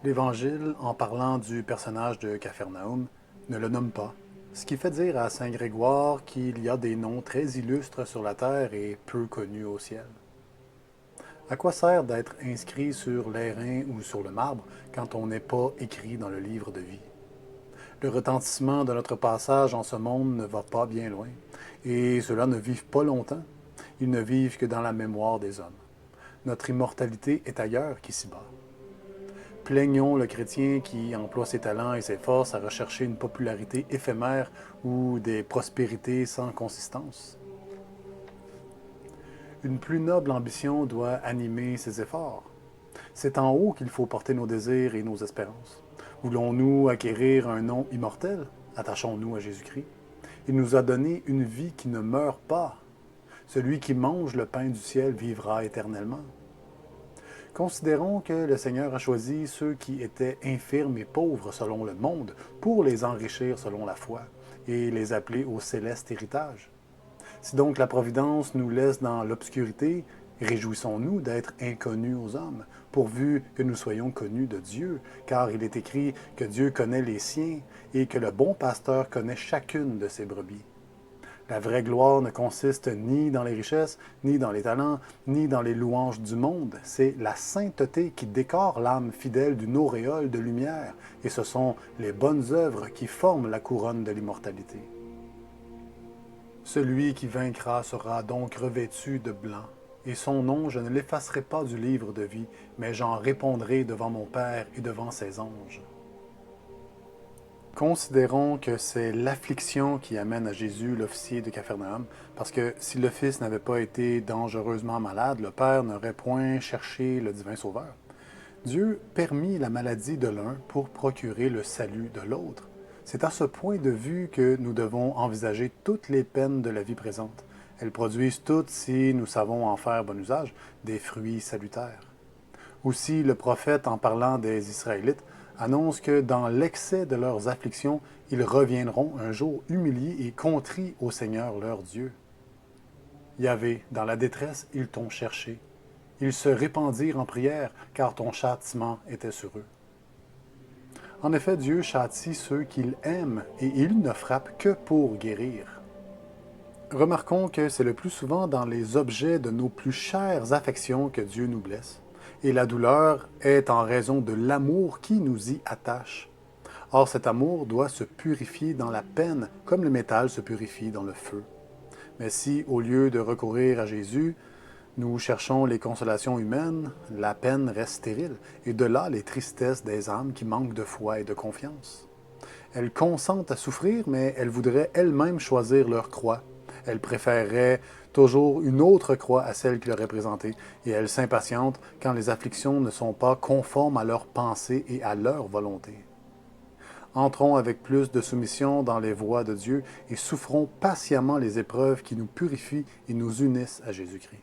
L'Évangile, en parlant du personnage de Capharnaüm, ne le nomme pas, ce qui fait dire à saint Grégoire qu'il y a des noms très illustres sur la terre et peu connus au ciel. À quoi sert d'être inscrit sur l'airain ou sur le marbre quand on n'est pas écrit dans le livre de vie? Le retentissement de notre passage en ce monde ne va pas bien loin, et ceux-là ne vivent pas longtemps. Ils ne vivent que dans la mémoire des hommes. Notre immortalité est ailleurs qu'ici-bas. Plaignons le chrétien qui emploie ses talents et ses forces à rechercher une popularité éphémère ou des prospérités sans consistance. Une plus noble ambition doit animer ses efforts. C'est en haut qu'il faut porter nos désirs et nos espérances. Voulons-nous acquérir un nom immortel? Attachons-nous à Jésus-Christ. Il nous a donné une vie qui ne meurt pas. Celui qui mange le pain du ciel vivra éternellement. Considérons que le Seigneur a choisi ceux qui étaient infirmes et pauvres selon le monde pour les enrichir selon la foi et les appeler au céleste héritage. Si donc la Providence nous laisse dans l'obscurité, réjouissons-nous d'être inconnus aux hommes, pourvu que nous soyons connus de Dieu, car il est écrit que Dieu connaît les siens et que le bon pasteur connaît chacune de ses brebis. La vraie gloire ne consiste ni dans les richesses, ni dans les talents, ni dans les louanges du monde. C'est la sainteté qui décore l'âme fidèle d'une auréole de lumière, et ce sont les bonnes œuvres qui forment la couronne de l'immortalité. Celui qui vaincra sera donc revêtu de blanc, et son nom je ne l'effacerai pas du livre de vie, mais j'en répondrai devant mon Père et devant ses anges. Considérons que c'est l'affliction qui amène à Jésus l'officier de Capharnaüm, parce que si le Fils n'avait pas été dangereusement malade, le Père n'aurait point cherché le divin Sauveur. Dieu permit la maladie de l'un pour procurer le salut de l'autre. C'est à ce point de vue que nous devons envisager toutes les peines de la vie présente. Elles produisent toutes, si nous savons en faire bon usage, des fruits salutaires. Aussi, le prophète, en parlant des Israélites, annonce que dans l'excès de leurs afflictions, ils reviendront un jour humiliés et contrits au Seigneur leur Dieu. Yahvé, dans la détresse, ils t'ont cherché. Ils se répandirent en prière, car ton châtiment était sur eux. En effet, Dieu châtie ceux qu'il aime, et il ne frappe que pour guérir. Remarquons que c'est le plus souvent dans les objets de nos plus chères affections que Dieu nous blesse. Et la douleur est en raison de l'amour qui nous y attache. Or, cet amour doit se purifier dans la peine, comme le métal se purifie dans le feu. Mais si, au lieu de recourir à Jésus, nous cherchons les consolations humaines, la peine reste stérile, et de là les tristesses des âmes qui manquent de foi et de confiance. Elles consentent à souffrir, mais elles voudraient elles-mêmes choisir leur croix. Elles préféreraient toujours une autre croix à celle qui leur est présentée, et elles s'impatientent quand les afflictions ne sont pas conformes à leurs pensées et à leur volonté. Entrons avec plus de soumission dans les voies de Dieu et souffrons patiemment les épreuves qui nous purifient et nous unissent à Jésus-Christ.